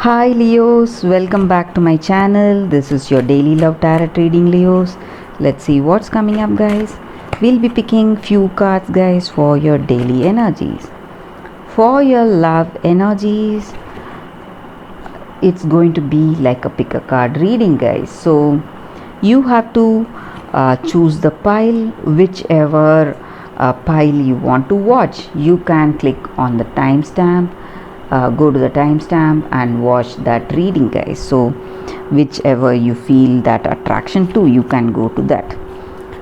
Hi Leos, welcome back to my channel. This is your daily love tarot reading, Leos. Let's see what's coming up, guys. We'll be picking few cards, guys, for your daily energies. For your love energies, it's going to be like a pick a card reading, guys. So you have to choose the pile, whichever pile you want to watch. You can click on the timestamp, go to the timestamp and watch that reading, guys. So whichever you feel that attraction to, you can go to that.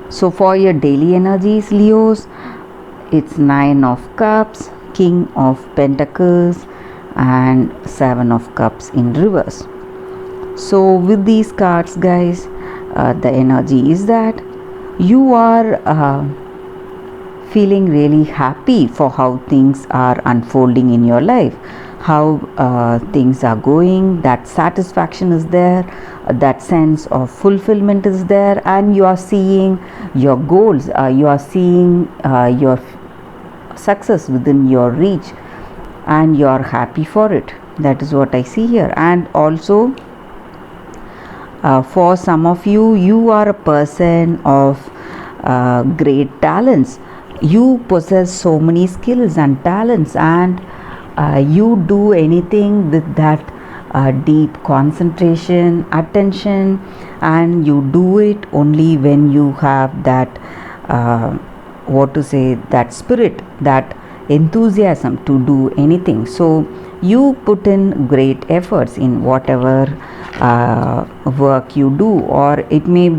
So for your daily energies, Leos, it's Nine of Cups, King of Pentacles, and Seven of Cups in reverse. So with these cards, guys, the energy is that you are feeling really happy for how things are unfolding in your life, how things are going. That satisfaction is there, that sense of fulfillment is there, and you are seeing your goals, you are seeing your success within your reach, and you are happy for it. That is what I see here. And also for some of you, you are a person of great talents. You possess so many skills and talents, and you do anything with that deep concentration, attention, and you do it only when you have that that spirit, that enthusiasm to do anything. So you put in great efforts in whatever work you do, or it may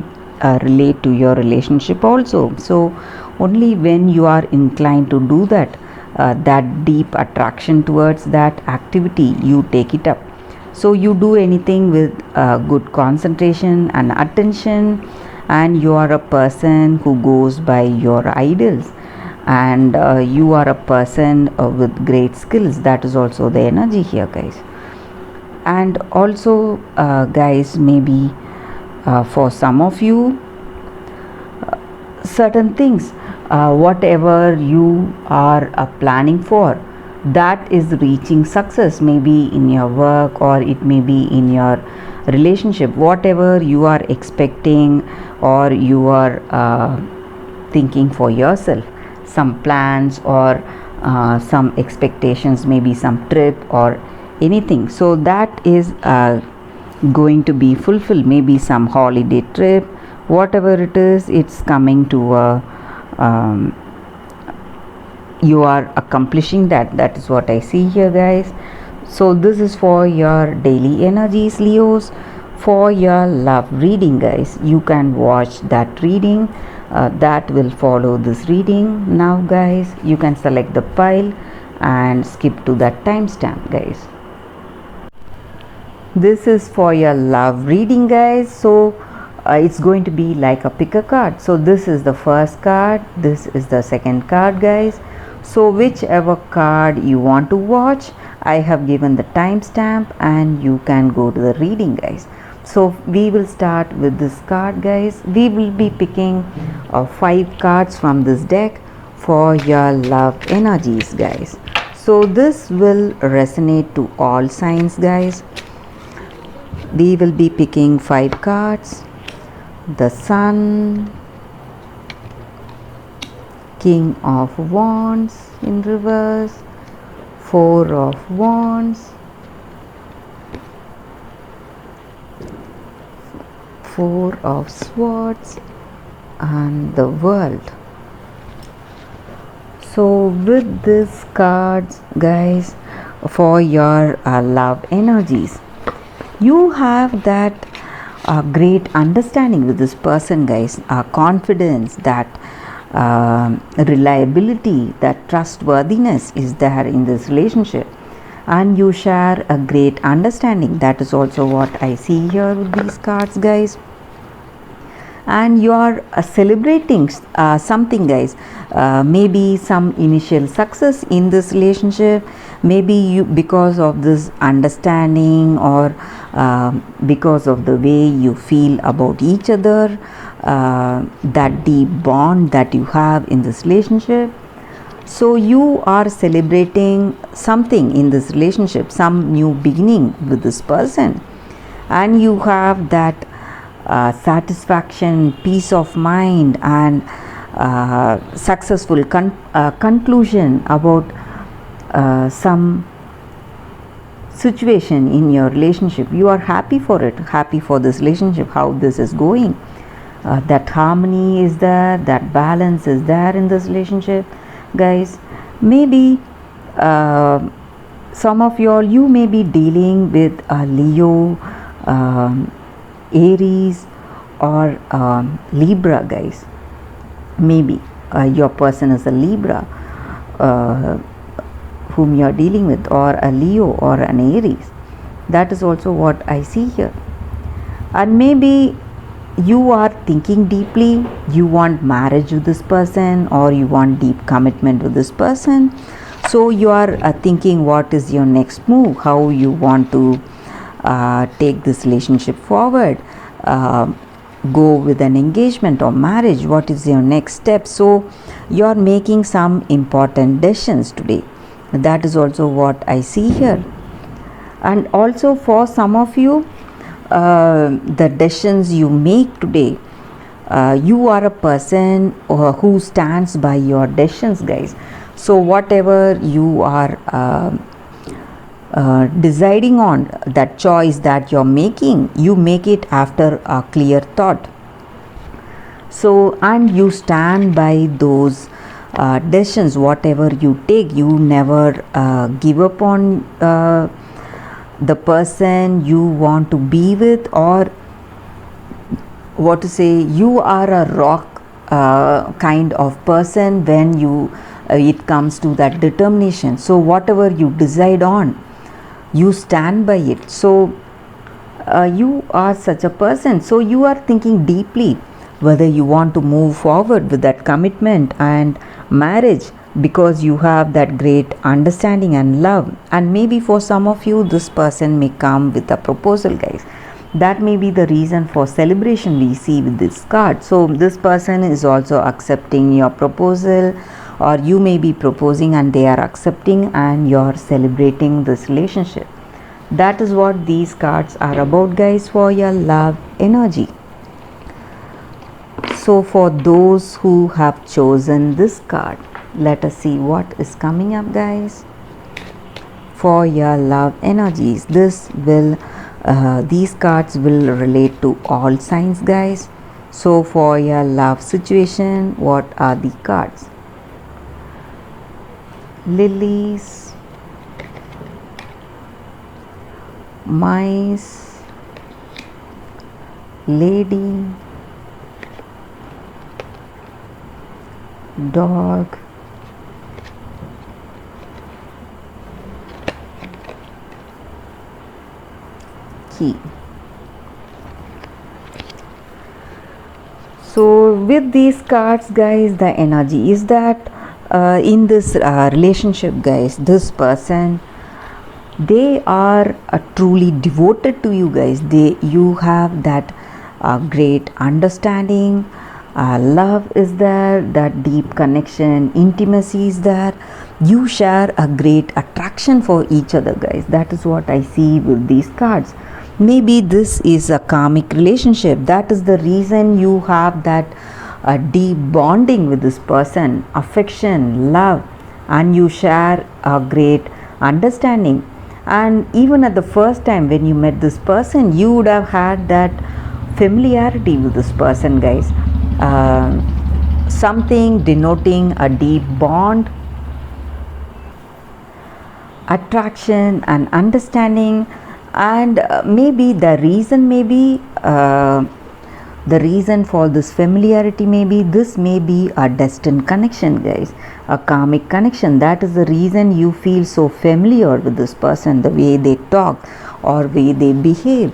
relate to your relationship also. So only when you are inclined to do that, that deep attraction towards that activity, you take it up. So you do anything with good concentration and attention, and you are a person who goes by your ideals, and you are a person with great skills. That is also the energy here, guys. And also guys, maybe for some of you, certain things, whatever you are planning for, that is reaching success, maybe in your work, or it may be in your relationship. Whatever you are expecting, or you are thinking for yourself, some plans, or some expectations, maybe some trip or anything, so that is going to be fulfilled. Maybe some holiday trip, whatever it is, it's coming to a you are accomplishing that. That is what I see here, guys. So this is for your daily energies, Leos. For your love reading, guys, you can watch that reading that will follow this reading. Now, guys, you can select the pile and skip to that timestamp, guys. This is for your love reading, guys. So it's going to be like a pick a card. So this is the first card, this is the second card, guys. So whichever card you want to watch, I have given the timestamp, and you can go to the reading, guys. So we will start with this card, guys. We will be picking 5 cards from this deck for your love energies, guys. So this will resonate to all signs, guys. We will be picking 5 cards. The Sun, King of Wands in reverse, Four of Wands, Four of Swords, and the World. So with these cards, guys, for your love energies, you have that great understanding with this person, guys. Confidence, that reliability, that trustworthiness is there in this relationship, and you share a great understanding. That is also what I see here with these cards, guys. And you are celebrating something, guys. Maybe some initial success in this relationship, maybe you, because of this understanding, or because of the way you feel about each other, that deep bond that you have in this relationship. So you are celebrating something in this relationship, some new beginning with this person, and you have that satisfaction, peace of mind, and successful conclusion about some situation in your relationship. You are happy for it, happy for this relationship, how this is going. That harmony is there, that balance is there in this relationship, guys. Maybe some of you may be dealing with a Leo, Aries, or Libra, guys. Maybe your person is a Libra whom you are dealing with, or a Leo or an Aries. That is also what I see here. And maybe you are thinking deeply, you want marriage with this person, or you want deep commitment with this person. So you are thinking what is your next move, how you want to take this relationship forward, go with an engagement or marriage, what is your next step. So you are making some important decisions today. That is also what I see here. And also for some of you, the decisions you make today, you are a person who stands by your decisions, guys. So whatever you are deciding on, that choice that you're making, you make it after a clear thought. So, and you stand by those decisions. Whatever you take, you never give up on the person you want to be with, or what to say, you are a rock kind of person when you it comes to that determination. So whatever you decide on, you stand by it. So you are such a person. So you are thinking deeply whether you want to move forward with that commitment and marriage, because you have that great understanding and love. And maybe for some of you, this person may come with a proposal, guys. That may be the reason for celebration we see with this card. So this person is also accepting your proposal, or you may be proposing and they are accepting, and you're celebrating this relationship. That is what these cards are about, guys, for your love energy. So for those who have chosen this card, let us see what is coming up, guys, for your love energies. These cards will relate to all signs, guys. So for your love situation, what are the cards? Lilies, mice, lady, dog, key. So with these cards, guys, the energy is that in this relationship, guys, this person, they are truly devoted to you, guys. You have that great understanding, love is there, that deep connection, intimacy is there. You share a great attraction for each other, guys. That is what I see with these cards. Maybe this is a karmic relationship. That is the reason you have that deep bonding with this person, affection, love, and you share a great understanding. And even at the first time when you met this person, you would have had that familiarity with this person, guys. Something denoting a deep bond, attraction, and understanding. And maybe the reason for this familiarity, maybe this may be a destined connection, guys, a karmic connection. That is the reason you feel so familiar with this person, the way they talk or way they behave,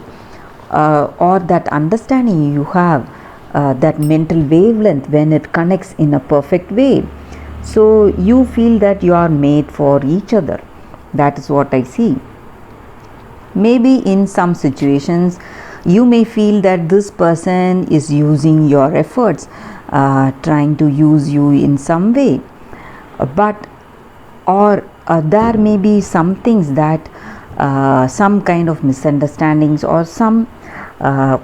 or that understanding you have, that mental wavelength when it connects in a perfect way. So you feel that you are made for each other. That is what I see. Maybe in some situations you may feel that this person is using your efforts, trying to use you in some way, but or there may be some things that some kind of misunderstandings or some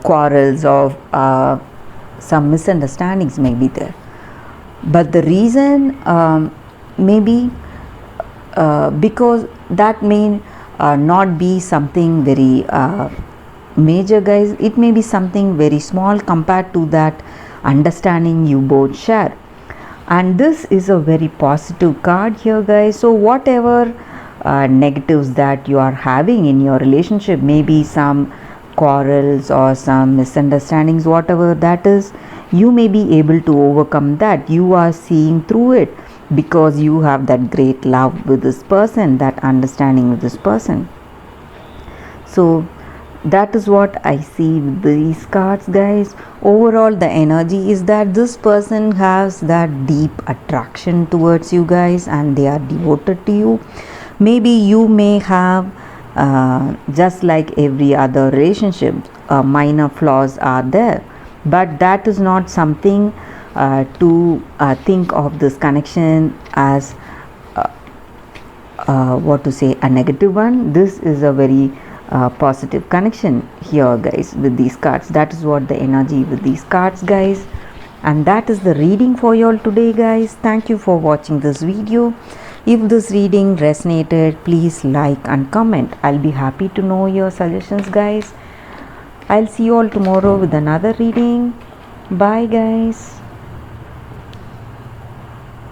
quarrels or some misunderstandings may be there, but the reason maybe because that may not be something very major, guys. It may be something very small compared to that understanding you both share. And this is a very positive card here, guys. So whatever negatives that you are having in your relationship, maybe some quarrels or some misunderstandings, whatever that is, you may be able to overcome that. You are seeing through it because you have that great love with this person, that understanding with this person. So that is what I see with these cards, guys. Overall, the energy is that this person has that deep attraction towards you guys, and they are devoted to you. Maybe you may have just like every other relationship, minor flaws are there, but that is not something to think of this connection as what to say, a negative one. This is a very positive connection here, guys, with these cards. That is what the energy with these cards, guys. And that is the reading for you all today, guys. Thank you for watching this video. If this reading resonated, please like and comment. I'll be happy to know your suggestions, guys. I'll see you all tomorrow with another reading. Bye, guys.